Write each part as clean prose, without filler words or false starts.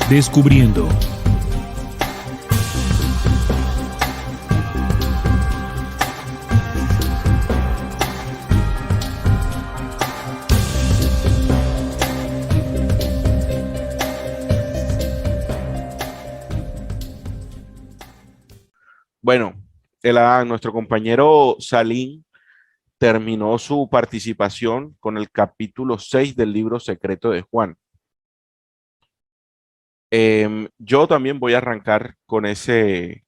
Descubriendo. Bueno, nuestro compañero Salim terminó su participación con el capítulo 6 del libro secreto de Juan. Yo también voy a arrancar con ese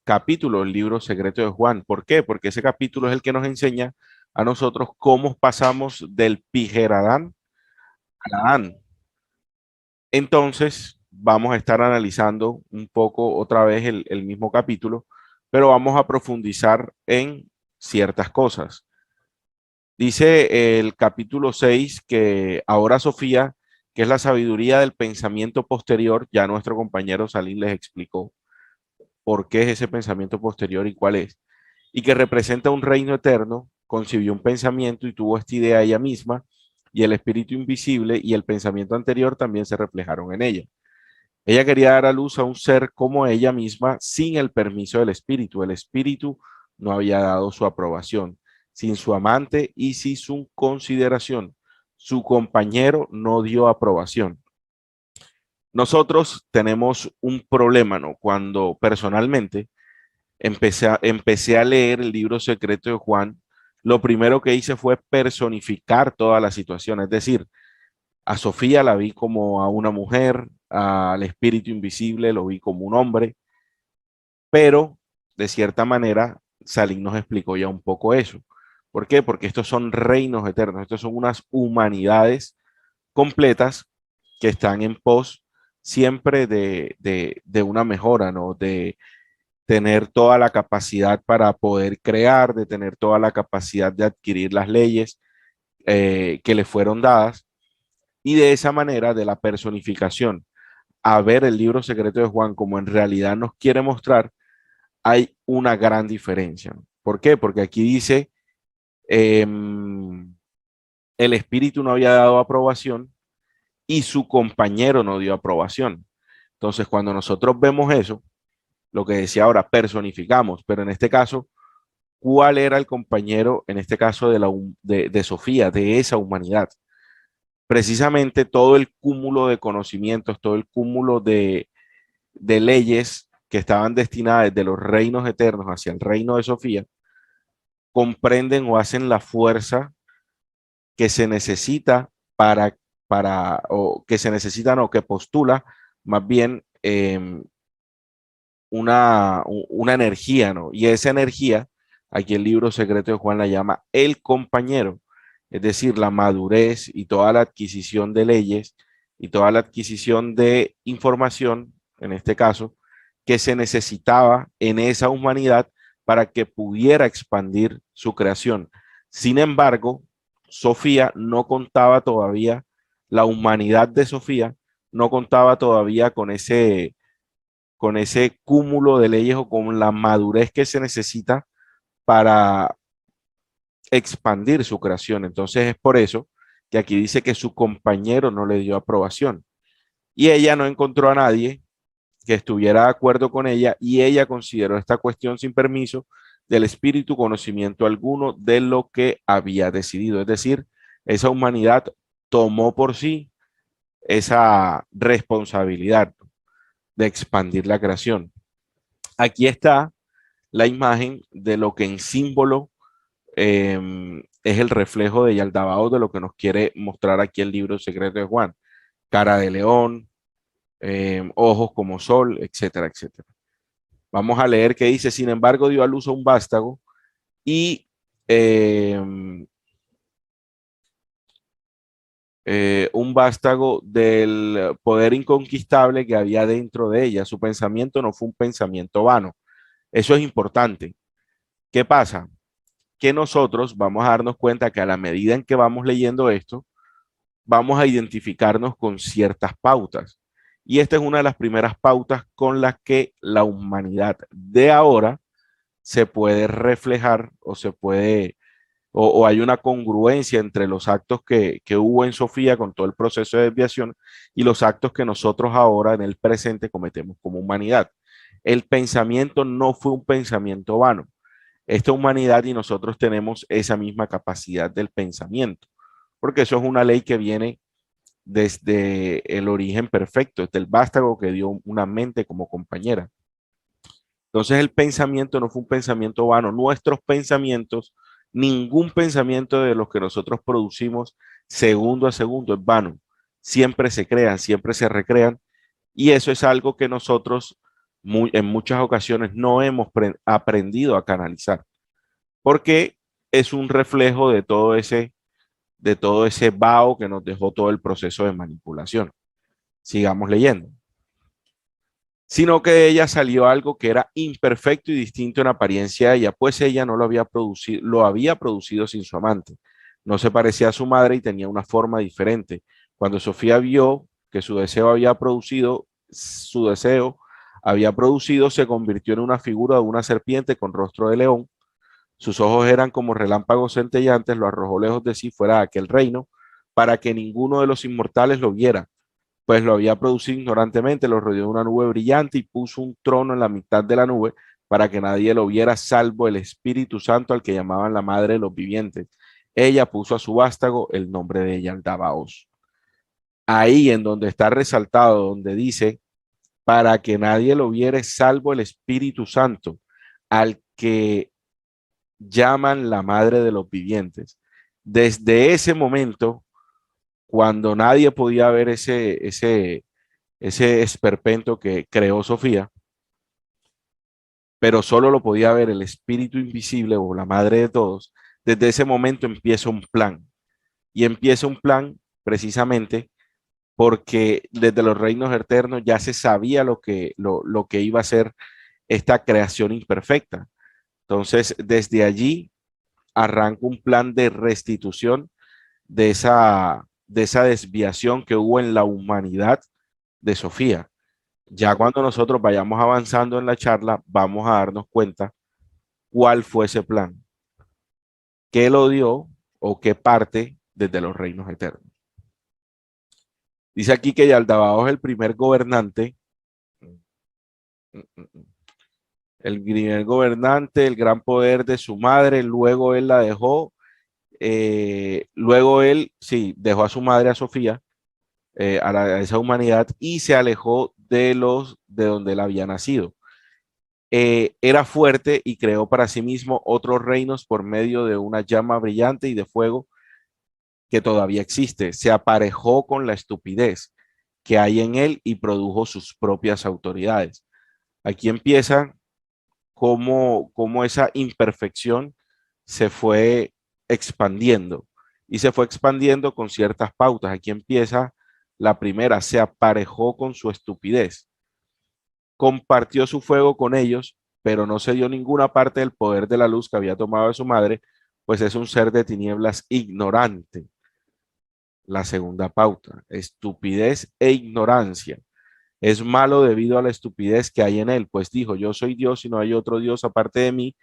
capítulo del libro secreto de Juan. ¿Por qué? Porque ese capítulo es el que nos enseña a nosotros cómo pasamos del Pijeradán al Adán. Entonces, vamos a estar analizando un poco otra vez el mismo capítulo, pero vamos a profundizar en ciertas cosas. Dice el capítulo 6 que ahora Sofía, que es la sabiduría del pensamiento posterior, ya nuestro compañero Salim les explicó por qué es ese pensamiento posterior y cuál es, y que representa un reino eterno, concibió un pensamiento y tuvo esta idea ella misma, y el espíritu invisible y el pensamiento anterior también se reflejaron en ella. Ella quería dar a luz a un ser como ella misma sin el permiso del espíritu. El espíritu no había dado su aprobación, sin su amante y sin su consideración. Su compañero no dio aprobación. Nosotros tenemos un problema, ¿no? Cuando personalmente empecé a leer el libro secreto de Juan, lo primero que hice fue personificar toda la situación, es decir, a Sofía la vi como a una mujer, al espíritu invisible lo vi como un hombre, pero de cierta manera Salim nos explicó ya un poco eso. ¿Por qué? Porque estos son reinos eternos, estos son unas humanidades completas que están en pos siempre de una mejora, ¿no? De tener toda la capacidad para poder crear, de tener toda la capacidad de adquirir las leyes que le fueron dadas y de esa manera de la personificación a ver el libro secreto de Juan como en realidad nos quiere mostrar, hay una gran diferencia. ¿Por qué? Porque aquí dice, el espíritu no había dado aprobación y su compañero no dio aprobación. Entonces, cuando nosotros vemos eso, lo que decía ahora, personificamos, pero en este caso, ¿cuál era el compañero, en este caso de Sofía, de esa humanidad? Precisamente todo el cúmulo de conocimientos, todo el cúmulo de leyes que estaban destinadas de los reinos eternos hacia el reino de Sofía, comprenden o hacen la fuerza que se necesita o que se necesita, no, que postula más bien una energía, ¿no? Y esa energía, aquí el libro secreto de Juan la llama el compañero, es decir, la madurez y toda la adquisición de leyes y toda la adquisición de información, en este caso, que se necesitaba en esa humanidad para que pudiera expandir su creación. Sin embargo, Sofía no contaba todavía, la humanidad de Sofía no contaba todavía con ese cúmulo de leyes o con la madurez que se necesita para expandir su creación. Entonces es por eso que aquí dice que su compañero no le dio aprobación y ella no encontró a nadie que estuviera de acuerdo con ella y ella consideró esta cuestión sin permiso del espíritu conocimiento alguno de lo que había decidido. Es decir, esa humanidad tomó por sí esa responsabilidad de expandir la creación. Aquí está la imagen de lo que en símbolo es el reflejo de Yaldabaoth, de lo que nos quiere mostrar aquí el libro secreto de Juan. Cara de león, ojos como sol, etcétera, etcétera. Vamos a leer que dice, sin embargo, dio a luz a un vástago y un vástago del poder inconquistable que había dentro de ella. Su pensamiento no fue un pensamiento vano. Eso es importante. ¿Qué pasa? Que nosotros vamos a darnos cuenta que a la medida en que vamos leyendo esto, vamos a identificarnos con ciertas pautas. Y esta es una de las primeras pautas con las que la humanidad de ahora se puede reflejar o hay una congruencia entre los actos que hubo en Sofía con todo el proceso de desviación y los actos que nosotros ahora en el presente cometemos como humanidad. El pensamiento no fue un pensamiento vano. Esta humanidad y nosotros tenemos esa misma capacidad del pensamiento, porque eso es una ley que viene desde el origen perfecto, desde el vástago que dio una mente como compañera. Entonces el pensamiento no fue un pensamiento vano. Nuestros pensamientos, ningún pensamiento de los que nosotros producimos segundo a segundo es vano. Siempre se crean, siempre se recrean. Y eso es algo que nosotros en muchas ocasiones no hemos aprendido a canalizar, porque es un reflejo de todo ese vaho que nos dejó todo el proceso de manipulación. Sigamos leyendo. Sino que de ella salió algo que era imperfecto y distinto en apariencia a ella, pues ella no lo había producido sin su amante. No se parecía a su madre y tenía una forma diferente. Cuando Sofía vio que su deseo había producido, se convirtió en una figura de una serpiente con rostro de león. Sus ojos eran como relámpagos centellantes, lo arrojó lejos de sí fuera de aquel reino, para que ninguno de los inmortales lo viera, pues lo había producido ignorantemente, lo rodeó de una nube brillante y puso un trono en la mitad de la nube para que nadie lo viera salvo el Espíritu Santo al que llamaban la madre de los vivientes. Ella puso a su vástago el nombre de Yaldabaoth. Ahí en donde está resaltado, donde dice, para que nadie lo viere salvo el Espíritu Santo al que llaman la madre de los vivientes. Desde ese momento, cuando nadie podía ver ese esperpento que creó Sofía, pero solo lo podía ver el espíritu invisible o la madre de todos, desde ese momento empieza un plan. Y empieza un plan precisamente porque desde los reinos eternos ya se sabía lo que iba a ser esta creación imperfecta. Entonces, desde allí arranca un plan de restitución de esa desviación que hubo en la humanidad de Sofía. Ya cuando nosotros vayamos avanzando en la charla, vamos a darnos cuenta cuál fue ese plan, qué lo dio o qué parte desde los reinos eternos. Dice aquí que Yaldabaoth es el primer gobernante, el gran poder de su madre, luego él la dejó, luego él, sí, dejó a su madre, a Sofía, a esa humanidad y se alejó de donde él había nacido. Era fuerte y creó para sí mismo otros reinos por medio de una llama brillante y de fuego que todavía existe. Se aparejó con la estupidez que hay en él y produjo sus propias autoridades. Aquí empieza cómo esa imperfección se fue expandiendo y se fue expandiendo con ciertas pautas. Aquí empieza la primera, se aparejó con su estupidez, compartió su fuego con ellos, pero no se dio ninguna parte del poder de la luz que había tomado de su madre, pues es un ser de tinieblas ignorante. La segunda pauta, estupidez e ignorancia. Es malo debido a la estupidez que hay en él, pues dijo, yo soy Dios y no hay otro Dios aparte de mí,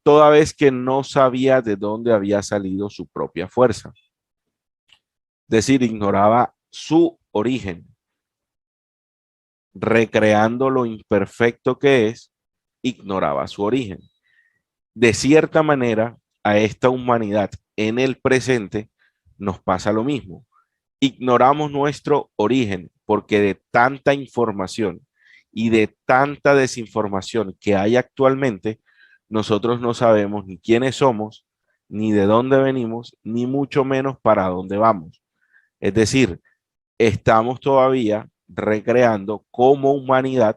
toda vez que no sabía de dónde había salido su propia fuerza. Es decir, ignoraba su origen, recreando lo imperfecto que es, ignoraba su origen. De cierta manera, a esta humanidad en el presente nos pasa lo mismo. Ignoramos nuestro origen porque de tanta información y de tanta desinformación que hay actualmente, nosotros no sabemos ni quiénes somos, ni de dónde venimos, ni mucho menos para dónde vamos. Es decir, estamos todavía recreando como humanidad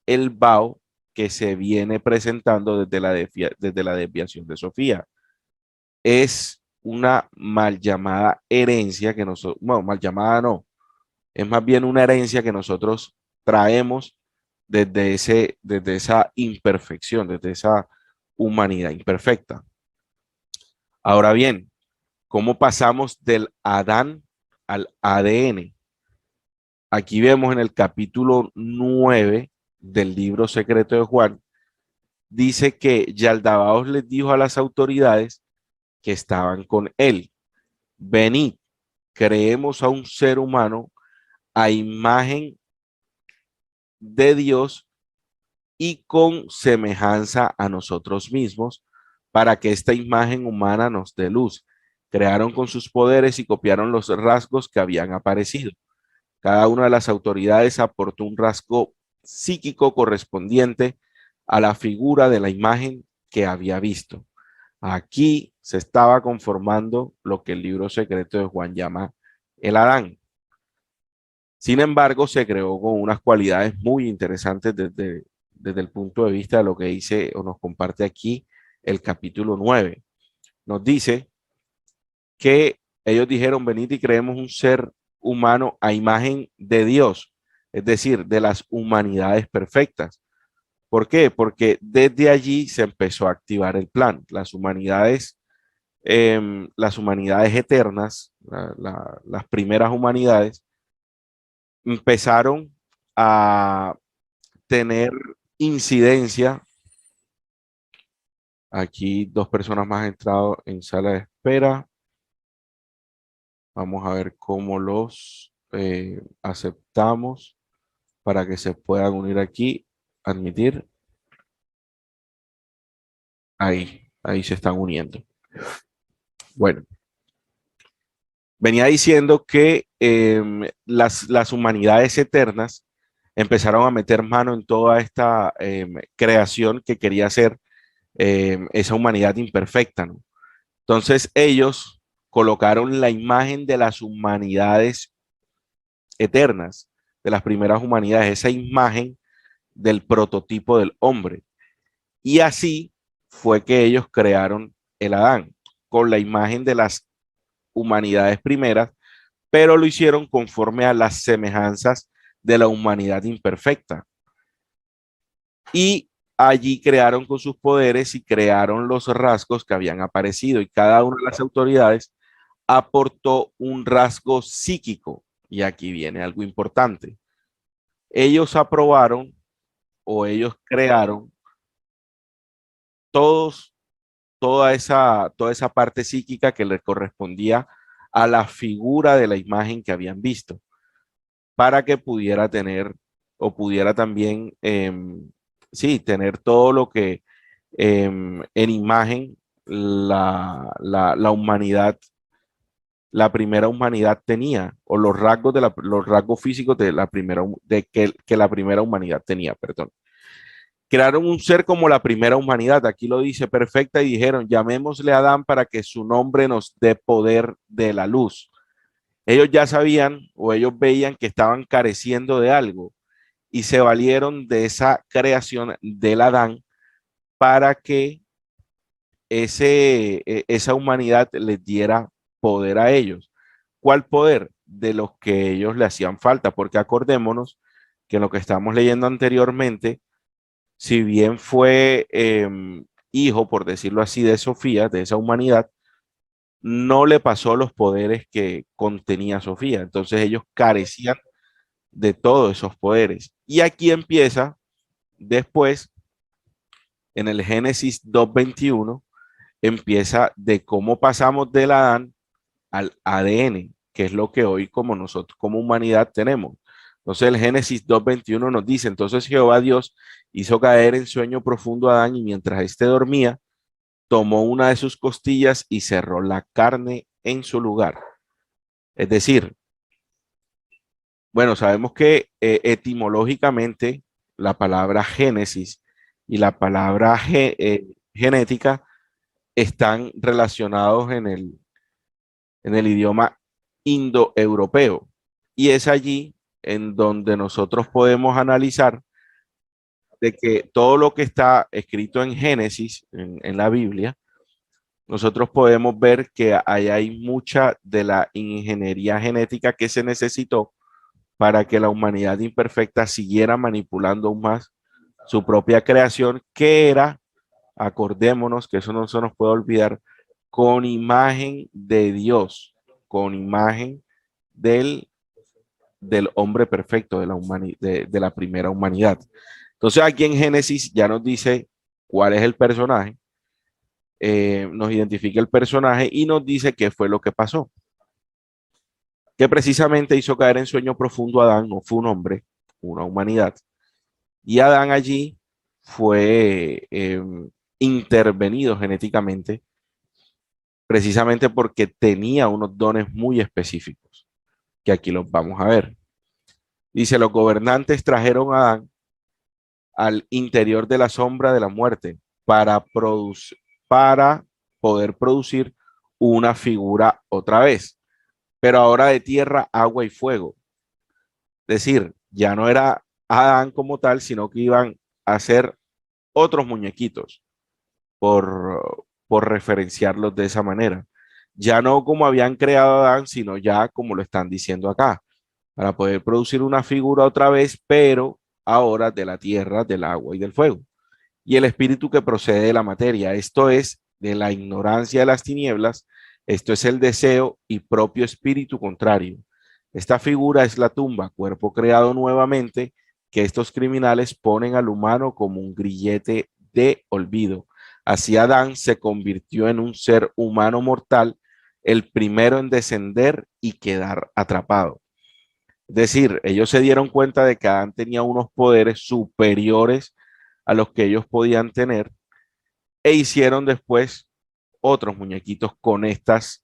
el vaho que se viene presentando desde la desviación de Sofía. Es una mal llamada herencia que nosotros, bueno, mal llamada no, es más bien una herencia que nosotros traemos desde esa imperfección, desde esa humanidad imperfecta. Ahora bien, ¿cómo pasamos del Adán al ADN? Aquí vemos en el capítulo 9 del libro secreto de Juan, dice que Yaldabaoth les dijo a las autoridades que estaban con él: venid, creemos a un ser humano a imagen de Dios y con semejanza a nosotros mismos, para que esta imagen humana nos dé luz. Crearon con sus poderes y copiaron los rasgos que habían aparecido. Cada una de las autoridades aportó un rasgo psíquico correspondiente a la figura de la imagen que había visto. Aquí se estaba conformando lo que el libro secreto de Juan llama el Adán. Sin embargo, se creó con unas cualidades muy interesantes desde el punto de vista de lo que dice o nos comparte aquí el capítulo 9. Nos dice que ellos dijeron: venid y creemos un ser humano a imagen de Dios, es decir, de las humanidades perfectas. ¿Por qué? Porque desde allí se empezó a activar el plan. Las humanidades eternas, las primeras humanidades, empezaron a tener incidencia. Aquí dos personas más han entrado en sala de espera. Vamos a ver cómo los aceptamos para que se puedan unir aquí. Admitir. Ahí se están uniendo. Bueno, venía diciendo que las humanidades eternas empezaron a meter mano en toda esta creación que quería ser esa humanidad imperfecta, ¿no? Entonces ellos colocaron la imagen de las humanidades eternas, de las primeras humanidades, esa imagen del prototipo del hombre. Y así fue que ellos crearon el Adán, con la imagen de las humanidades primeras, pero lo hicieron conforme a las semejanzas de la humanidad imperfecta. Y allí crearon con sus poderes y crearon los rasgos que habían aparecido, y cada una de las autoridades aportó un rasgo psíquico. Y aquí viene algo importante. Ellos aprobaron o ellos crearon todos, toda esa parte psíquica que le correspondía a la figura de la imagen que habían visto, para que pudiera tener o pudiera también, sí, tener todo lo que en imagen la humanidad, la primera humanidad tenía, o los rasgos, los rasgos físicos de la primera, que la primera humanidad tenía, perdón. Crearon un ser como la primera humanidad, aquí lo dice, perfecta, y dijeron: llamémosle a Adán para que su nombre nos dé poder de la luz. Ellos ya sabían o ellos veían que estaban careciendo de algo y se valieron de esa creación del Adán para que esa humanidad les diera poder a ellos. ¿Cuál poder? De los que ellos le hacían falta, porque acordémonos que en lo que estamos leyendo anteriormente, si bien fue hijo, por decirlo así, de Sofía, de esa humanidad, no le pasó los poderes que contenía Sofía. Entonces ellos carecían de todos esos poderes. Y aquí empieza después, en el Génesis 2:21, empieza de cómo pasamos del Adán al ADN, que es lo que hoy como nosotros, como humanidad tenemos. Entonces el Génesis 2:21 nos dice: entonces Jehová Dios hizo caer en sueño profundo a Adán, y mientras éste dormía, tomó una de sus costillas y cerró la carne en su lugar. Es decir, bueno, sabemos que etimológicamente la palabra Génesis y la palabra genética están relacionados en el idioma indoeuropeo. Y es allí en donde nosotros podemos analizar de que todo lo que está escrito en Génesis, en la Biblia, nosotros podemos ver que ahí hay mucha de la ingeniería genética que se necesitó para que la humanidad imperfecta siguiera manipulando aún más su propia creación, que era, acordémonos que eso no se nos puede olvidar, con imagen de Dios, con imagen del, del hombre perfecto, de la primera humanidad. Entonces aquí en Génesis ya nos dice cuál es el personaje, nos identifica el personaje y nos dice qué fue lo que pasó. Que precisamente hizo caer en sueño profundo a Adán, no fue un hombre, una humanidad. Y Adán allí fue intervenido genéticamente precisamente porque tenía unos dones muy específicos, que aquí los vamos a ver. Dice, los gobernantes trajeron a Adán al interior de la sombra de la muerte para poder producir una figura otra vez, pero ahora de tierra, agua y fuego. Es decir, ya no era Adán como tal, sino que iban a ser otros muñequitos, por referenciarlos de esa manera. Ya no como habían creado a Adán, sino ya como lo están diciendo acá, para poder producir una figura otra vez, pero ahora de la tierra, del agua y del fuego. Y el espíritu que procede de la materia, esto es de la ignorancia de las tinieblas, esto es el deseo y propio espíritu contrario. Esta figura es la tumba, cuerpo creado nuevamente, que estos criminales ponen al humano como un grillete de olvido. Así Adán se convirtió en un ser humano mortal, el primero en descender y quedar atrapado. Es decir, ellos se dieron cuenta de que Adán tenía unos poderes superiores a los que ellos podían tener e hicieron después otros muñequitos con estas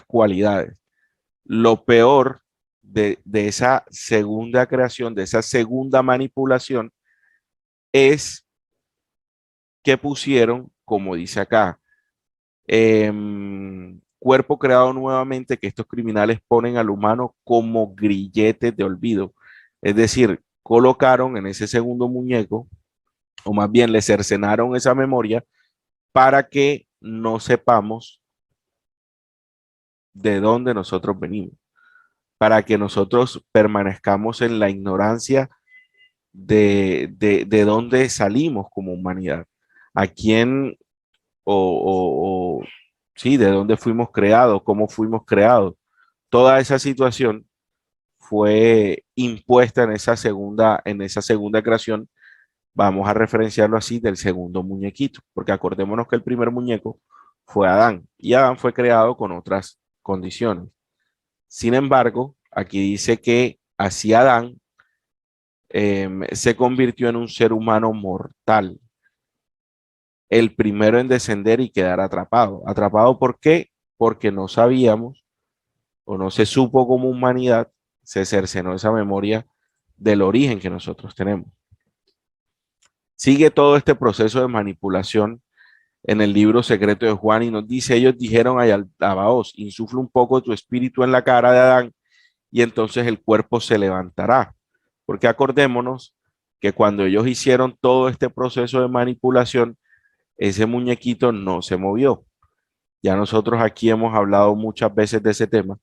cualidades. Lo peor de esa segunda creación, de esa segunda manipulación, es que pusieron, como dice acá, cuerpo creado nuevamente, que estos criminales ponen al humano como grilletes de olvido. Es decir, colocaron en ese segundo muñeco, o más bien le cercenaron esa memoria para que no sepamos de dónde nosotros venimos, para que nosotros permanezcamos en la ignorancia de dónde salimos como humanidad, a quién sí, de dónde fuimos creados, cómo fuimos creados. Toda esa situación fue impuesta en esa segunda creación, vamos a referenciarlo así, del segundo muñequito, porque acordémonos que el primer muñeco fue Adán y Adán fue creado con otras condiciones. Sin embargo, aquí dice que así Adán se convirtió en un ser humano mortal, el primero en descender y quedar atrapado. ¿Atrapado por qué? Porque no sabíamos o no se supo como humanidad, se cercenó esa memoria del origen que nosotros tenemos. Sigue todo este proceso de manipulación en el libro secreto de Juan y nos dice, ellos dijeron a Baos, insufla un poco tu espíritu en la cara de Adán y entonces el cuerpo se levantará. Porque acordémonos que cuando ellos hicieron todo este proceso de manipulación, ese muñequito no se movió. Ya nosotros aquí hemos hablado muchas veces de ese tema.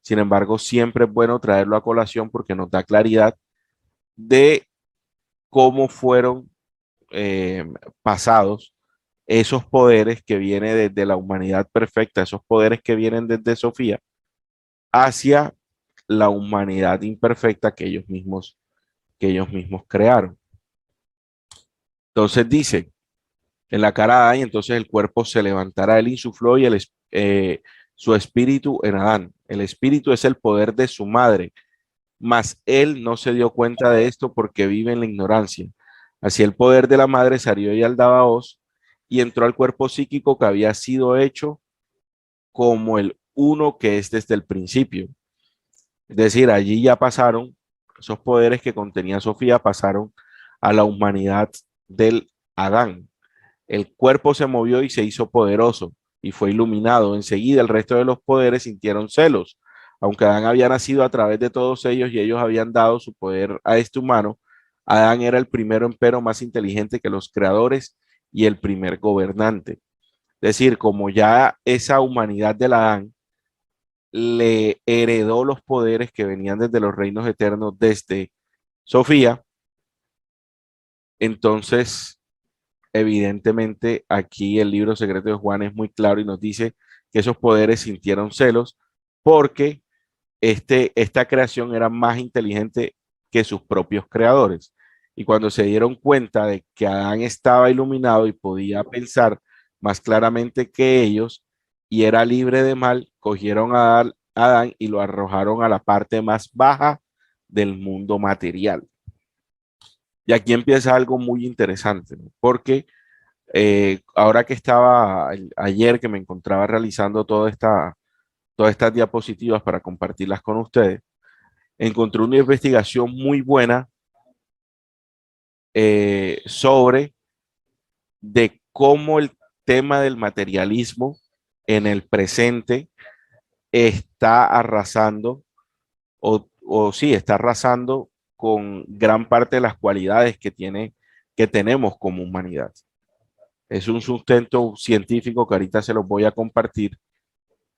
Sin embargo, siempre es bueno traerlo a colación porque nos da claridad de cómo fueron eh, pasados esos poderes que vienen desde la humanidad perfecta, esos poderes que vienen desde Sofía hacia la humanidad imperfecta que ellos mismos crearon. Entonces dice, en la cara de Adán, y entonces el cuerpo se levantará, él insufló y su espíritu en Adán. El espíritu es el poder de su madre, mas él no se dio cuenta de esto porque vive en la ignorancia. Así el poder de la madre salió y al Dabaos y entró al cuerpo psíquico que había sido hecho como el uno que es desde el principio. Es decir, allí ya pasaron, esos poderes que contenía Sofía pasaron a la humanidad del Adán. El cuerpo se movió y se hizo poderoso y fue iluminado. Enseguida el resto de los poderes sintieron celos. Aunque Adán había nacido a través de todos ellos y ellos habían dado su poder a este humano, Adán era el primero empero más inteligente que los creadores y el primer gobernante. Es decir, como ya esa humanidad del Adán le heredó los poderes que venían desde los reinos eternos desde Sofía, entonces evidentemente aquí el libro secreto de Juan es muy claro y nos dice que esos poderes sintieron celos porque esta creación era más inteligente que sus propios creadores. Y cuando se dieron cuenta de que Adán estaba iluminado y podía pensar más claramente que ellos, y era libre de mal, cogieron a Adán y lo arrojaron a la parte más baja del mundo material. Y aquí empieza algo muy interesante, ¿no? Porque ahora que estaba ayer que me encontraba realizando todas estas diapositivas para compartirlas con ustedes, encontré una investigación muy buena sobre de cómo el tema del materialismo en el presente está arrasando o sí, está arrasando con gran parte de las cualidades que tenemos como humanidad. Es un sustento científico que ahorita se los voy a compartir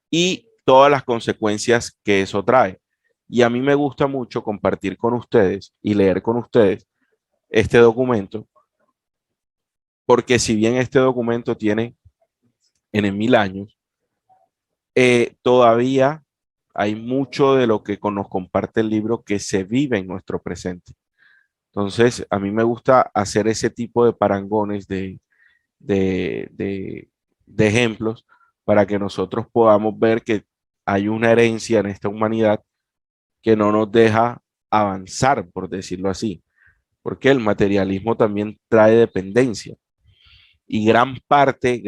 y todas las consecuencias que eso trae. Y a mí me gusta mucho compartir con ustedes y leer con ustedes este documento, porque si bien este documento tiene en 1000 años, todavía hay mucho de lo que nos comparte el libro que se vive en nuestro presente. Entonces, a mí me gusta hacer ese tipo de parangones de, de, de ejemplos para que nosotros podamos ver que hay una herencia en esta humanidad que no nos deja avanzar, por decirlo así, porque el materialismo también trae dependencia y gran parte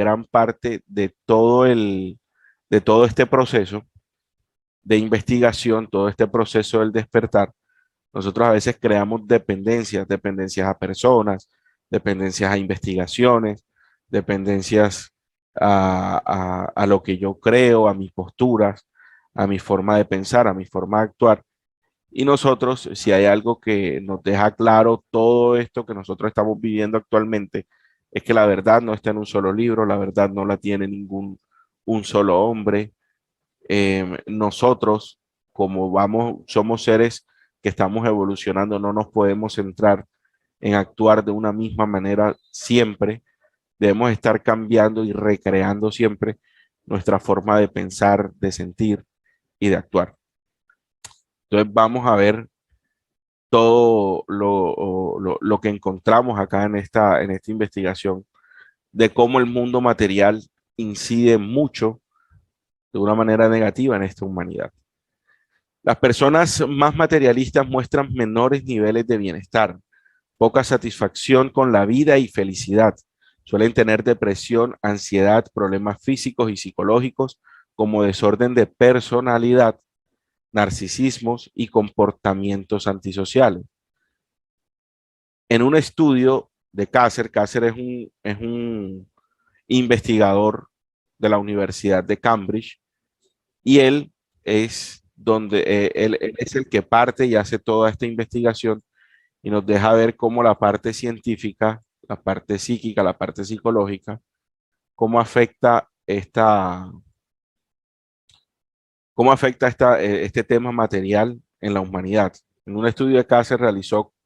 de todo este proceso de investigación, todo este proceso del despertar, nosotros a veces creamos dependencias, dependencias a personas, dependencias a investigaciones, dependencias a lo que yo creo, a mis posturas, a mi forma de pensar, a mi forma de actuar. Y nosotros, si hay algo que nos deja claro todo esto que nosotros estamos viviendo actualmente, es que la verdad no está en un solo libro, la verdad no la tiene un solo hombre. Nosotros, como somos seres que estamos evolucionando, no nos podemos centrar en actuar de una misma manera siempre. Debemos estar cambiando y recreando siempre nuestra forma de pensar, de sentir y de actuar. Entonces vamos a ver todo lo que encontramos acá en esta investigación de cómo el mundo material incide mucho de una manera negativa en esta humanidad. Las personas más materialistas muestran menores niveles de bienestar, poca satisfacción con la vida y felicidad. Suelen tener depresión, ansiedad, problemas físicos y psicológicos como desorden de personalidad, narcisismos y comportamientos antisociales. En un estudio de Kasser es un investigador de la Universidad de Cambridge y él es el que parte y hace toda esta investigación y nos deja ver cómo la parte científica, la parte psíquica, la parte psicológica, cómo afecta este tema material en la humanidad. En un estudio de Kasser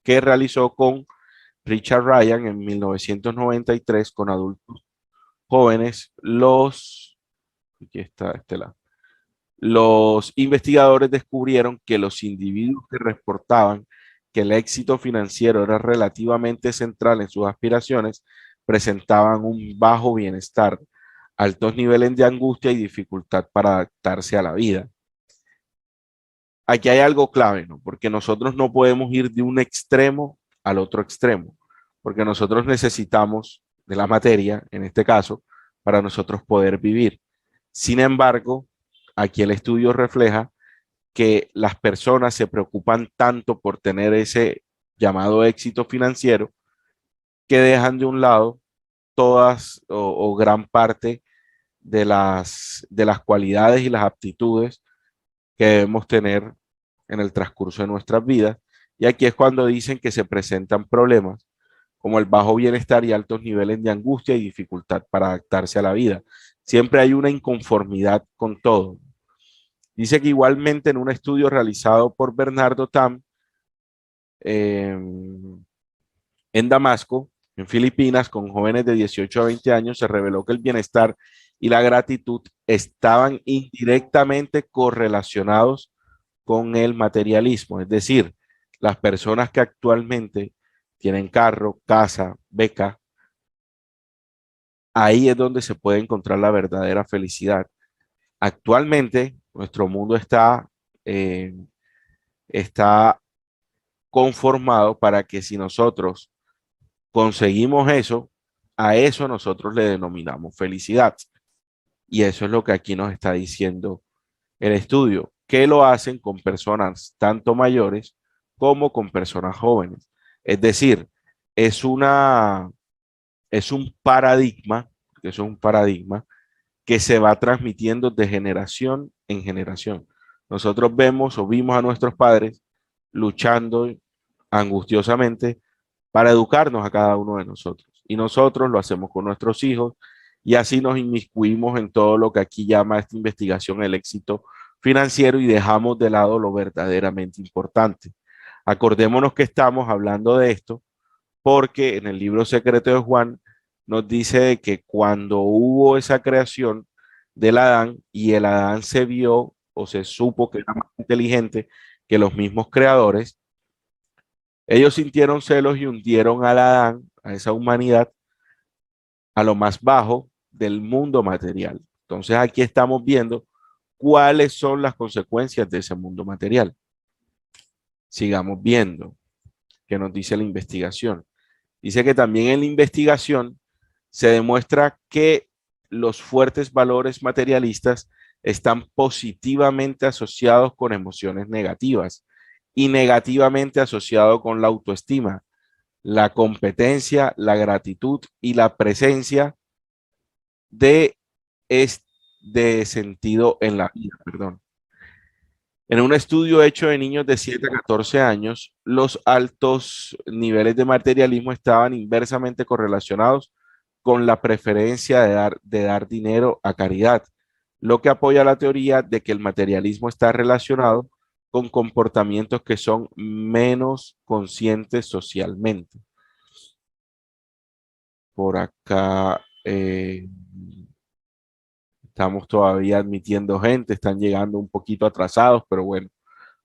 que realizó con Richard Ryan en 1993 con adultos jóvenes, aquí está este lado. Los investigadores descubrieron que los individuos que reportaban que el éxito financiero era relativamente central en sus aspiraciones presentaban un bajo bienestar, altos niveles de angustia y dificultad para adaptarse a la vida. Aquí hay algo clave, ¿no? Porque nosotros no podemos ir de un extremo al otro extremo, porque nosotros necesitamos de la materia, en este caso, para nosotros poder vivir. Sin embargo, aquí el estudio refleja que las personas se preocupan tanto por tener ese llamado éxito financiero que dejan de un lado todas o gran parte de las cualidades y las aptitudes que debemos tener en el transcurso de nuestras vidas. Y aquí es cuando dicen que se presentan problemas como el bajo bienestar y altos niveles de angustia y dificultad para adaptarse a la vida. Siempre hay una inconformidad con todo. Dice que igualmente en un estudio realizado por Bernardo Tam eh, en Damasco, en Filipinas, con jóvenes de 18 a 20 años, se reveló que el bienestar y la gratitud estaban indirectamente correlacionados con el materialismo. Es decir, las personas que actualmente tienen carro, casa, beca, ahí es donde se puede encontrar la verdadera felicidad. Actualmente, nuestro mundo eh, está conformado para que si nosotros conseguimos eso, a eso nosotros le denominamos felicidad. Y eso es lo que aquí nos está diciendo el estudio, que lo hacen con personas tanto mayores como con personas jóvenes. Es decir, es una, es un paradigma, es un paradigma que se va transmitiendo de generación en generación. Nosotros vemos o vimos a nuestros padres luchando angustiosamente para educarnos a cada uno de nosotros. Y nosotros lo hacemos con nuestros hijos y así nos inmiscuimos en todo lo que aquí llama esta investigación el éxito financiero y dejamos de lado lo verdaderamente importante. Acordémonos que estamos hablando de esto porque en el libro secreto de Juan nos dice que cuando hubo esa creación del Adán y el Adán se vio o se supo que era más inteligente que los mismos creadores, ellos sintieron celos y hundieron al Adán, a esa humanidad, a lo más bajo del mundo material. Entonces aquí estamos viendo cuáles son las consecuencias de ese mundo material. Sigamos viendo qué nos dice la investigación. Dice que también en la investigación se demuestra que los fuertes valores materialistas están positivamente asociados con emociones negativas y negativamente asociados con la autoestima, la competencia, la gratitud y la presencia de, de sentido en la vida, perdón. En un estudio hecho de niños de 7 a 14 años, los altos niveles de materialismo estaban inversamente correlacionados con la preferencia de dar dinero a caridad, lo que apoya la teoría de que el materialismo está relacionado con comportamientos que son menos conscientes socialmente. Por acá estamos todavía admitiendo gente, están llegando un poquito atrasados, pero bueno,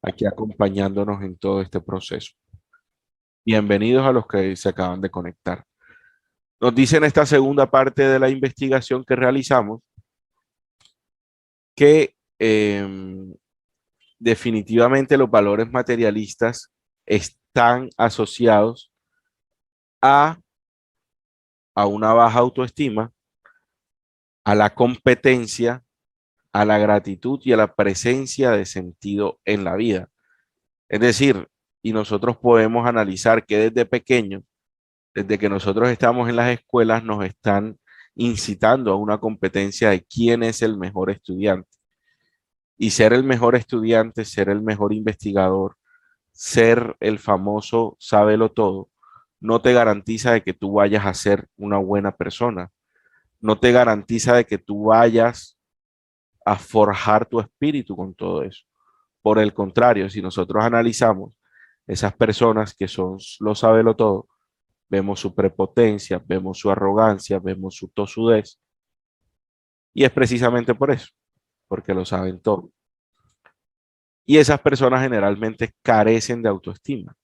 aquí acompañándonos en todo este proceso. Bienvenidos a los que se acaban de conectar. Nos dice en esta segunda parte de la investigación que realizamos que definitivamente los valores materialistas están asociados a, a una baja autoestima, a la competencia, a la gratitud y a la presencia de sentido en la vida. Es decir, y nosotros podemos analizar que desde pequeños, desde que nosotros estamos en las escuelas, nos están incitando a una competencia de quién es el mejor estudiante. Y ser el mejor estudiante, ser el mejor investigador, ser el famoso sábelo todo, no te garantiza de que tú vayas a ser una buena persona. No te garantiza de que tú vayas a forjar tu espíritu con todo eso. Por el contrario, si nosotros analizamos esas personas que son lo sábelo todo, vemos su prepotencia, vemos su arrogancia, vemos su tosudez. Y es precisamente por eso, porque lo saben todo. Y esas personas generalmente carecen de autoestima,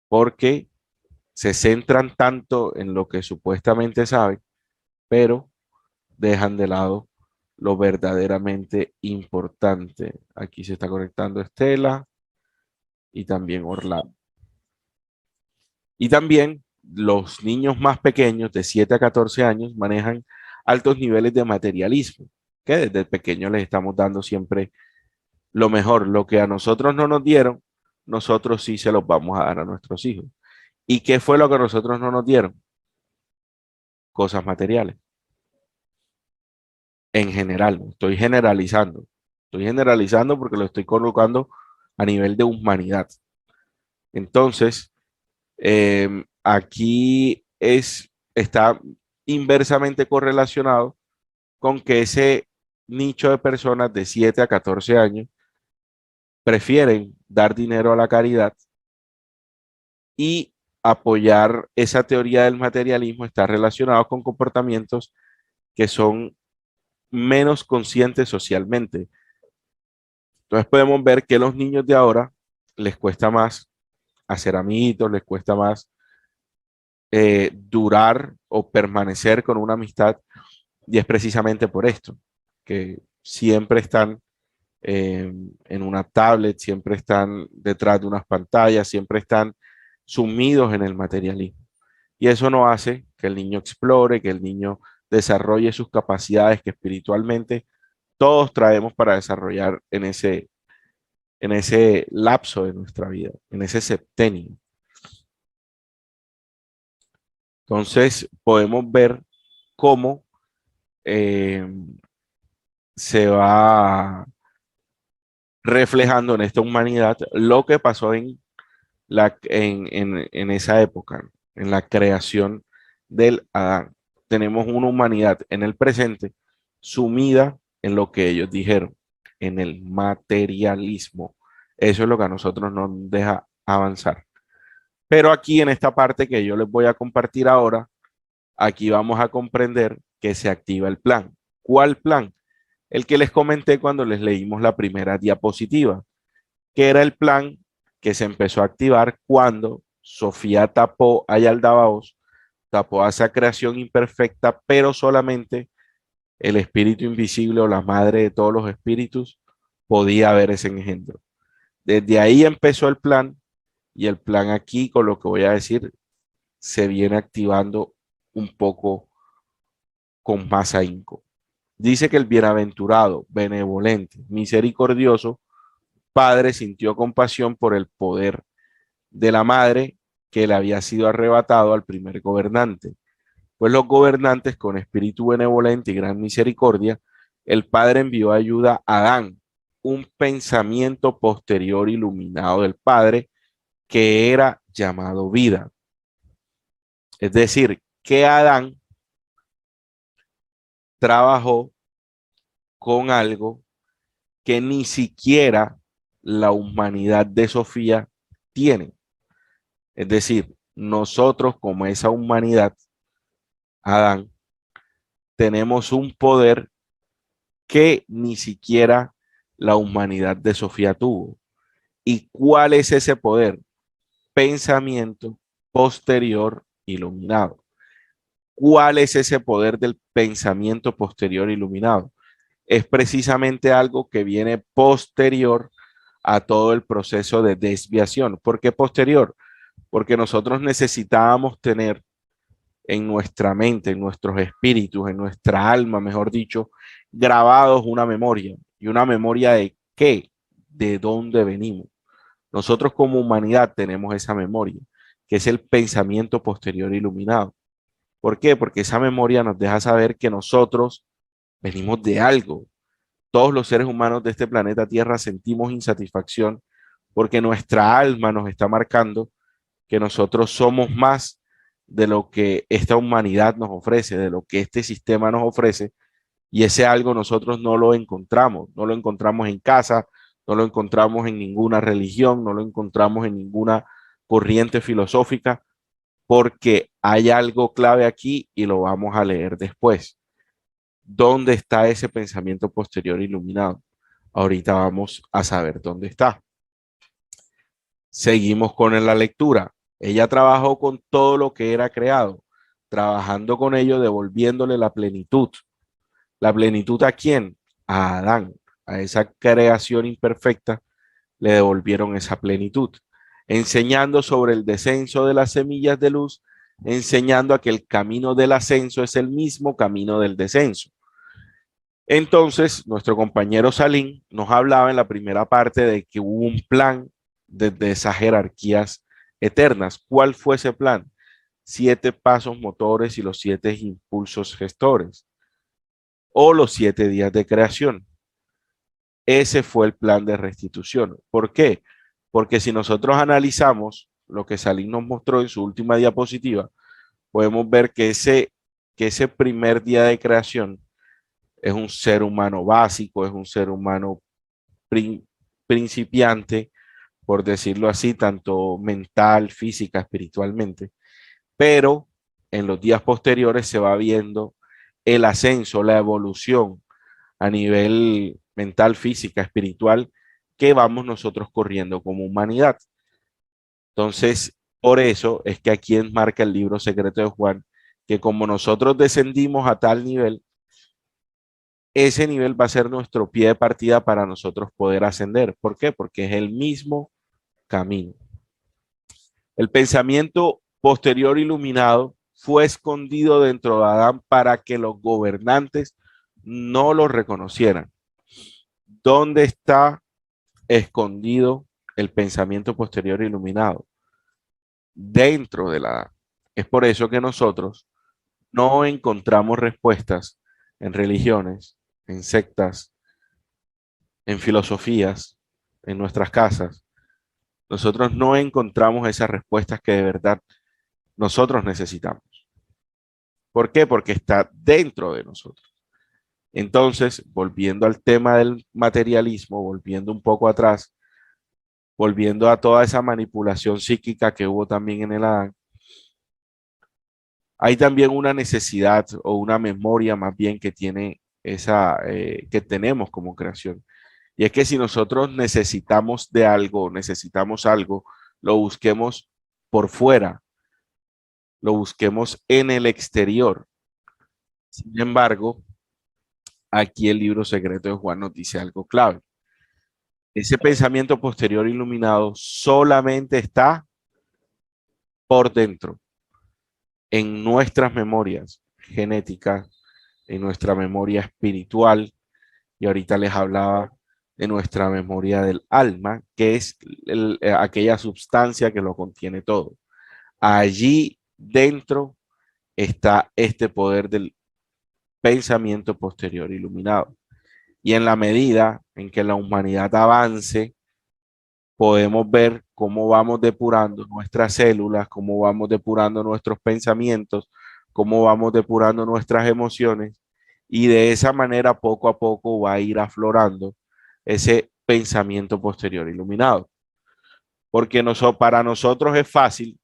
porque se centran tanto en lo que supuestamente saben, pero dejan de lado lo verdaderamente importante. Aquí se está conectando Estela y también Orlando. Y también los niños más pequeños, de 7 a 14 años, manejan altos niveles de materialismo, que desde pequeños les estamos dando siempre lo mejor, lo que a nosotros no nos dieron, nosotros sí se los vamos a dar a nuestros hijos. ¿Y qué fue lo que a nosotros no nos dieron? Cosas materiales, en general, no estoy generalizando. Estoy generalizando porque lo estoy colocando a nivel de humanidad. Entonces, aquí está inversamente correlacionado con que ese nicho de personas de 7 a 14 años prefieren dar dinero a la caridad y apoyar esa teoría del materialismo está relacionado con comportamientos que son menos conscientes socialmente. Entonces podemos ver que los niños de ahora les cuesta más hacer amiguitos, les cuesta más durar o permanecer con una amistad, y es precisamente por esto, que siempre están en una tablet, siempre están detrás de unas pantallas, siempre están sumidos en el materialismo. Y eso no hace que el niño explore, que el niño desarrolle sus capacidades que espiritualmente todos traemos para desarrollar en ese lapso de nuestra vida, en ese septenio. Entonces podemos ver cómo eh, se va reflejando en esta humanidad lo que pasó en esa época, ¿no? En la creación del Adán. Tenemos una humanidad en el presente sumida en lo que ellos dijeron, en el materialismo. Eso es lo que a nosotros nos deja avanzar. Pero aquí en esta parte que yo les voy a compartir ahora, aquí vamos a comprender que se activa el plan. ¿Cuál plan? El que les comenté cuando les leímos la primera diapositiva, que era el plan que se empezó a activar cuando Sofía tapó a Yaldabaoth, tapó a esa creación imperfecta, pero solamente el espíritu invisible o la madre de todos los espíritus podía ver ese engendro. Desde ahí empezó el plan, y el plan aquí, con lo que voy a decir, se viene activando un poco con más ahínco. Dice que el bienaventurado, benevolente, misericordioso Padre sintió compasión por el poder de la madre que le había sido arrebatado al primer gobernante. Pues los gobernantes, con espíritu benevolente y gran misericordia, el Padre envió ayuda a Adán, un pensamiento posterior iluminado del Padre que era llamado vida. Es decir, que Adán trabajó con algo que ni siquiera la humanidad de Sofía tiene. Es decir, nosotros como esa humanidad, Adán, tenemos un poder que ni siquiera la humanidad de Sofía tuvo. ¿Y cuál es ese poder? Pensamiento posterior iluminado. ¿Cuál es ese poder del pensamiento posterior iluminado? Es precisamente algo que viene posterior a todo el proceso de desviación. ¿Por qué posterior? Porque nosotros necesitábamos tener en nuestra mente, en nuestros espíritus, en nuestra alma, mejor dicho, grabados una memoria. ¿Y una memoria de qué? ¿De dónde venimos? Nosotros como humanidad tenemos esa memoria, que es el pensamiento posterior iluminado. ¿Por qué? Porque esa memoria nos deja saber que nosotros venimos de algo. Todos los seres humanos de este planeta Tierra sentimos insatisfacción porque nuestra alma nos está marcando que nosotros somos más de lo que esta humanidad nos ofrece, de lo que este sistema nos ofrece, y ese algo nosotros no lo encontramos en casa, no lo encontramos en ninguna religión, no lo encontramos en ninguna corriente filosófica, porque hay algo clave aquí y lo vamos a leer después. ¿Dónde está ese pensamiento posterior iluminado? Ahorita vamos a saber dónde está. Seguimos con la lectura. Ella trabajó con todo lo que era creado, trabajando con ello, devolviéndole la plenitud. ¿La plenitud a quién? A Adán. A esa creación imperfecta le devolvieron esa plenitud, enseñando sobre el descenso de las semillas de luz, enseñando a que el camino del ascenso es el mismo camino del descenso. Entonces, nuestro compañero Salín nos hablaba en la primera parte de que hubo un plan desde esas jerarquías eternas. ¿Cuál fue ese plan? 7 pasos motores y los 7 impulsos gestores, o los 7 días de creación. Ese fue el plan de restitución. ¿Por qué? Porque si nosotros analizamos lo que Salín nos mostró en su última diapositiva, podemos ver que ese primer día de creación es un ser humano básico, es un ser humano principiante, por decirlo así, tanto mental, física, espiritualmente. Pero en los días posteriores se va viendo el ascenso, la evolución a nivel mental, física, espiritual, que vamos nosotros corriendo como humanidad. Entonces, Por eso es que aquí enmarca el libro secreto de Juan, que como nosotros descendimos a tal nivel, ese nivel va a ser nuestro pie de partida para nosotros poder ascender. ¿Por qué? Porque es el mismo camino. El pensamiento posterior iluminado fue escondido dentro de Adán para que los gobernantes no lo reconocieran. ¿Dónde está escondido el pensamiento posterior iluminado? Dentro de la Adán. Es por eso que nosotros no encontramos respuestas en religiones, en sectas, en filosofías, en nuestras casas. Nosotros no encontramos esas respuestas que de verdad nosotros necesitamos. ¿Por qué? Porque está dentro de nosotros. Entonces, volviendo al tema del materialismo, volviendo un poco atrás, volviendo a toda esa manipulación psíquica que hubo también en el Adán, hay también una necesidad o una memoria más bien que tiene que tenemos como creación. Y es que si nosotros necesitamos algo, lo busquemos por fuera, lo busquemos en el exterior. Sin embargo, aquí el libro secreto de Juan nos dice algo clave. Ese pensamiento posterior iluminado solamente está por dentro, en nuestras memorias genéticas, en nuestra memoria espiritual, y ahorita les hablaba de nuestra memoria del alma, que es aquella sustancia que lo contiene todo. Allí dentro está este poder del pensamiento posterior iluminado. Y en la medida en que la humanidad avance, podemos ver cómo vamos depurando nuestras células, cómo vamos depurando nuestros pensamientos, cómo vamos depurando nuestras emociones, y de esa manera poco a poco va a ir aflorando ese pensamiento posterior iluminado. Porque para nosotros es fácil,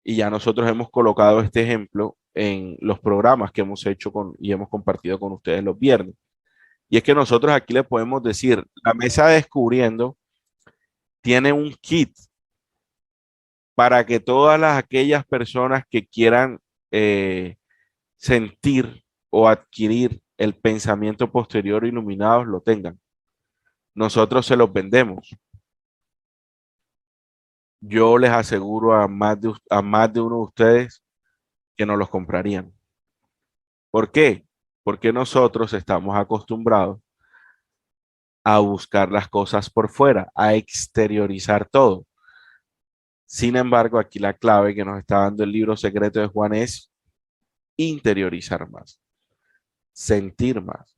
y ya nosotros hemos colocado este ejemplo en los programas que hemos hecho y hemos compartido con ustedes los viernes. Y es que nosotros aquí les podemos decir, la mesa Descubriendo tiene un kit para que aquellas personas que quieran eh, sentir o adquirir el pensamiento posterior iluminado lo tengan. Nosotros se los vendemos. Yo les aseguro a más de uno de ustedes que no los comprarían. ¿Por qué? Porque nosotros estamos acostumbrados a buscar las cosas por fuera, a exteriorizar todo. Sin embargo, aquí la clave que nos está dando el libro secreto de Juan es interiorizar más, sentir más.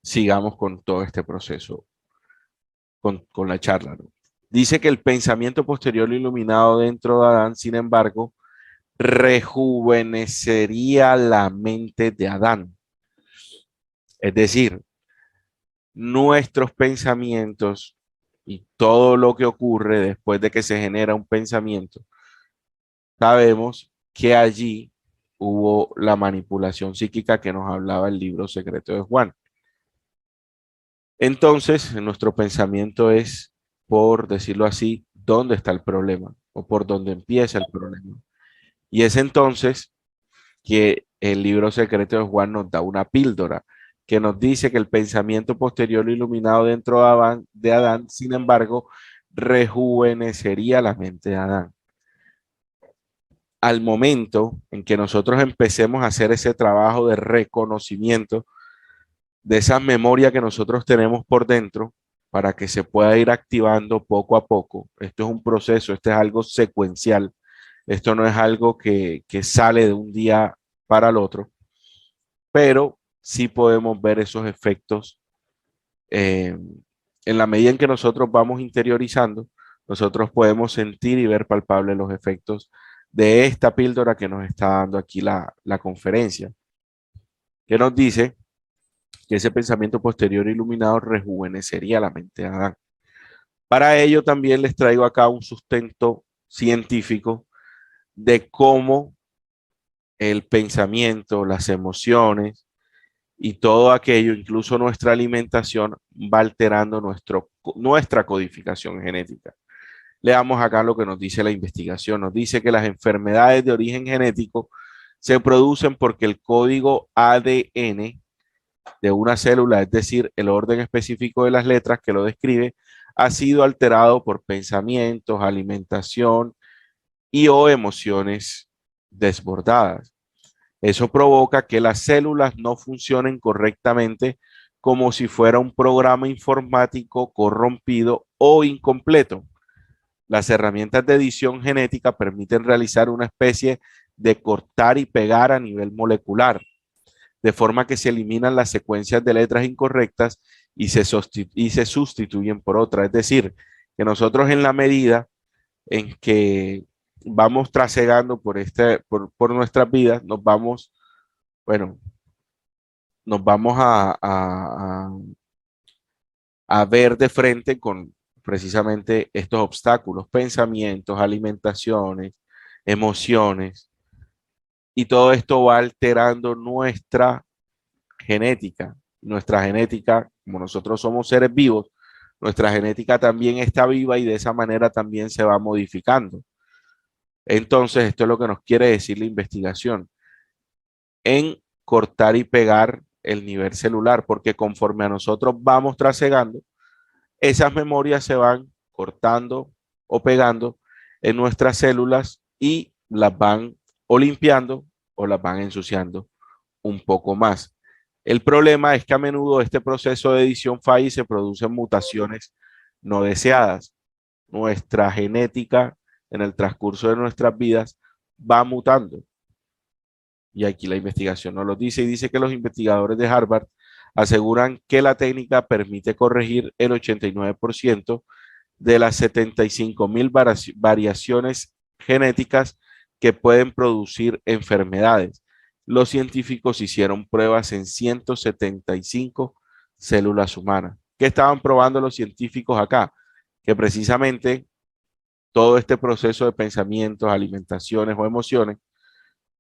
Sigamos con todo este proceso, con la charla, ¿no? Dice que el pensamiento posterior iluminado dentro de Adán, sin embargo, rejuvenecería la mente de Adán. Es decir, nuestros pensamientos y todo lo que ocurre después de que se genera un pensamiento, sabemos que allí hubo la manipulación psíquica que nos hablaba el libro secreto de Juan. Entonces, nuestro pensamiento es, por decirlo así, dónde está el problema o por dónde empieza el problema. Y es entonces que el libro secreto de Juan nos da una píldora que nos dice que el pensamiento posterior iluminado dentro de Adán, sin embargo, rejuvenecería la mente de Adán. Al momento en que nosotros empecemos a hacer ese trabajo de reconocimiento de esa memoria que nosotros tenemos por dentro, para que se pueda ir activando poco a poco. Esto es un proceso, esto es algo secuencial, esto no es algo que sale de un día para el otro, pero sí podemos ver esos efectos eh, en la medida en que nosotros vamos interiorizando, nosotros podemos sentir y ver palpables los efectos de esta píldora que nos está dando aquí la conferencia, que nos dice que ese pensamiento posterior iluminado rejuvenecería la mente de Adán. Para ello también les traigo acá un sustento científico de cómo el pensamiento, las emociones y todo aquello, incluso nuestra alimentación, va alterando nuestra codificación genética. Leamos acá lo que nos dice la investigación. Nos dice que las enfermedades de origen genético se producen porque el código ADN de una célula, es decir, el orden específico de las letras que lo describe, ha sido alterado por pensamientos, alimentación y o emociones desbordadas. Eso provoca que las células no funcionen correctamente, como si fuera un programa informático corrompido o incompleto. Las herramientas de edición genética permiten realizar una especie de cortar y pegar a nivel molecular, de forma que se eliminan las secuencias de letras incorrectas y se sustituyen por otras. Es decir, que nosotros en la medida en que vamos trasegando por nuestras vidas, bueno, nos vamos a ver de frente con precisamente estos obstáculos, pensamientos, alimentaciones, emociones, y todo esto va alterando genética. Nuestra genética, como nosotros somos seres vivos, nuestra genética también está viva y de esa manera también se va modificando. Entonces, esto es lo que nos quiere decir la investigación en cortar y pegar el nivel celular, porque conforme a nosotros vamos trasegando, esas memorias se van cortando o pegando en nuestras células y las van o limpiando o las van ensuciando un poco más. El problema es que a menudo este proceso de edición falla y se producen mutaciones no deseadas. Nuestra genética en el transcurso de nuestras vidas va mutando. Y aquí la investigación nos lo dice y dice que los investigadores de Harvard aseguran que la técnica permite corregir el 89% de las 75.000 variaciones genéticas que pueden producir enfermedades. Los científicos hicieron pruebas en 175 células humanas. ¿Qué estaban probando los científicos acá? Que precisamente todo este proceso de pensamientos, alimentaciones o emociones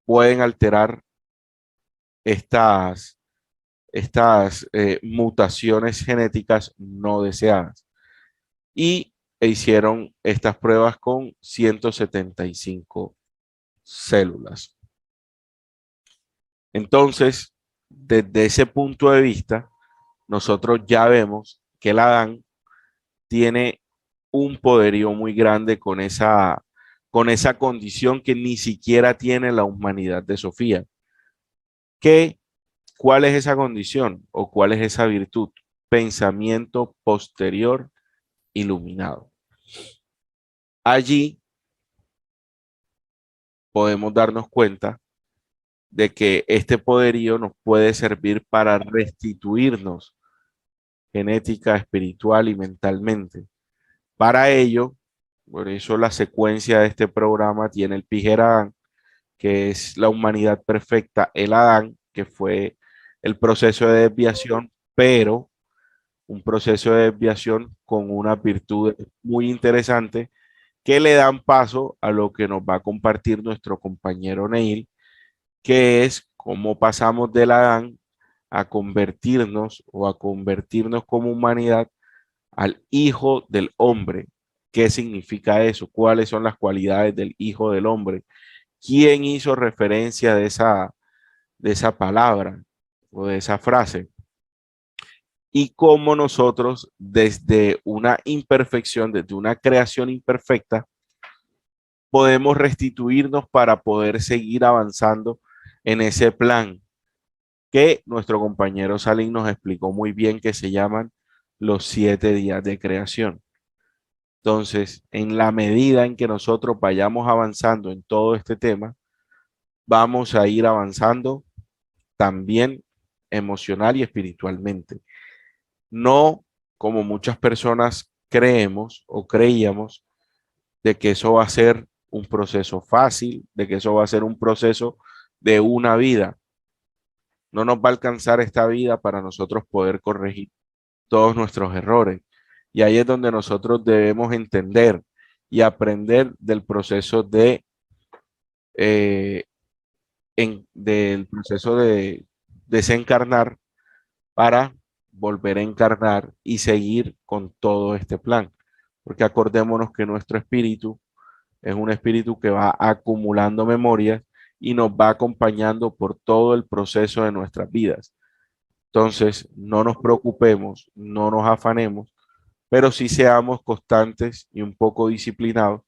pueden alterar estas, estas mutaciones genéticas no deseadas. Y hicieron estas pruebas con 175 células. Entonces, desde ese punto de vista, nosotros ya vemos que el Adán tiene un poderío muy grande con esa condición que ni siquiera tiene la humanidad de Sofía. ¿Qué, ¿Cuál es esa condición o cuál es esa virtud? Pensamiento posterior iluminado. Allí podemos darnos cuenta de que este poderío nos puede servir para restituirnos genética, espiritual y mentalmente. Para ello, por eso la secuencia de este programa tiene el Pijer Adán, que es la humanidad perfecta, el Adán, que fue el proceso de desviación, pero un proceso de desviación con unas virtudes muy interesantes que le dan paso a lo que nos va a compartir nuestro compañero Neil, que es cómo pasamos del Adán a convertirnos o a convertirnos como humanidad al Hijo del Hombre. ¿Qué significa eso? ¿Cuáles son las cualidades del Hijo del Hombre? ¿Quién hizo referencia de esa palabra o de esa frase? Y cómo nosotros desde una imperfección, desde una creación imperfecta, podemos restituirnos para poder seguir avanzando en ese plan que nuestro compañero Salín nos explicó muy bien, que se llaman los 7 días de creación. Entonces, en la medida en que nosotros vayamos avanzando en todo este tema, vamos a ir avanzando también emocional y espiritualmente. No como muchas personas creemos o creíamos de que eso va a ser un proceso fácil, de que eso va a ser un proceso de una vida. No nos va a alcanzar esta vida para nosotros poder corregir todos nuestros errores. Y ahí es donde nosotros debemos entender y aprender del proceso eh, del proceso de desencarnar para volver a encarnar y seguir con todo este plan. porque acordémonos que nuestro espíritu es un espíritu que va acumulando memorias y nos va acompañando por todo el proceso de nuestras vidas. Entonces, no nos preocupemos, no nos afanemos, pero sí seamos constantes y un poco disciplinados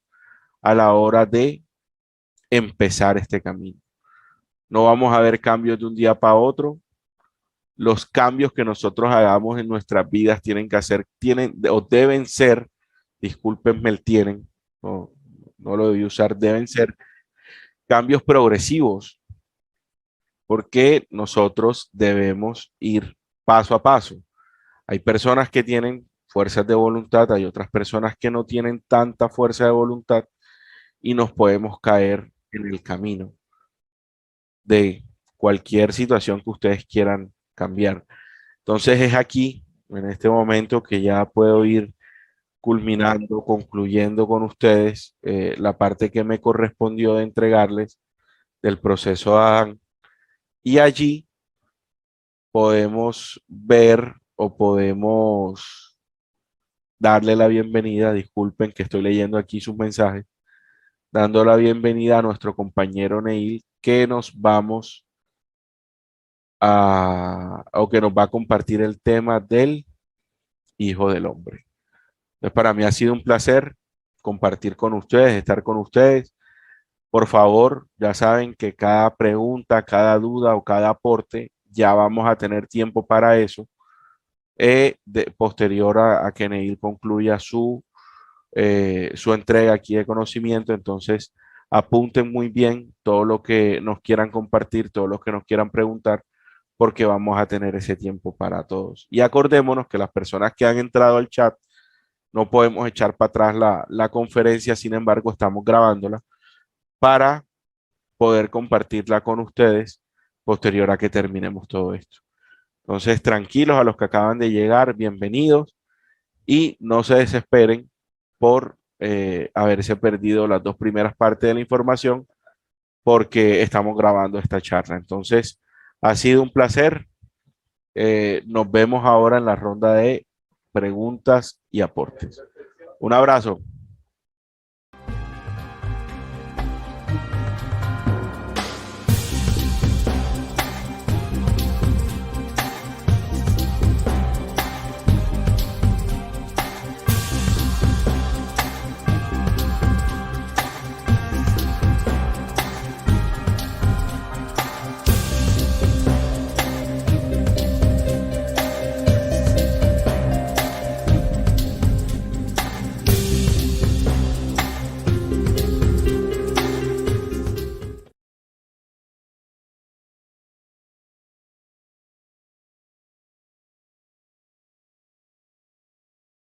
a la hora de empezar este camino. No vamos a ver cambios de un día para otro. Los cambios que nosotros hagamos en nuestras vidas tienen que hacer, tienen o deben ser, discúlpenme el tienen, no, no lo debí usar, deben ser cambios progresivos, porque nosotros debemos ir paso a paso. Hay personas que tienen fuerzas de voluntad, hay otras personas que no tienen tanta fuerza de voluntad y nos podemos caer en el camino de cualquier situación que ustedes quieran cambiar. Entonces es aquí, en este momento, que ya puedo ir culminando, concluyendo con ustedes la parte que me correspondió de entregarles del proceso de Adán. Y allí podemos ver o podemos darle la bienvenida, disculpen que estoy leyendo aquí sus mensajes, dando la bienvenida a nuestro compañero Neil, que nos vamos o que nos va a compartir el tema del Hijo del Hombre. Entonces, para mí ha sido un placer compartir con ustedes, estar con ustedes. Por favor, ya saben que cada pregunta, cada duda o cada aporte, ya vamos a tener tiempo para eso. Posterior a que Neil concluya su entrega aquí de conocimiento, entonces apunten muy bien todo lo que nos quieran compartir, todo lo que nos quieran preguntar, porque vamos a tener ese tiempo para todos. Y acordémonos que las personas que han entrado al chat, no podemos echar para atrás la conferencia, sin embargo, estamos grabándola para poder compartirla con ustedes posterior a que terminemos todo esto. Entonces, tranquilos a los que acaban de llegar, bienvenidos y no se desesperen por haberse perdido las dos primeras partes de la información porque estamos grabando esta charla. Entonces, ha sido un placer. Nos vemos ahora en la ronda de preguntas y aportes. Un abrazo.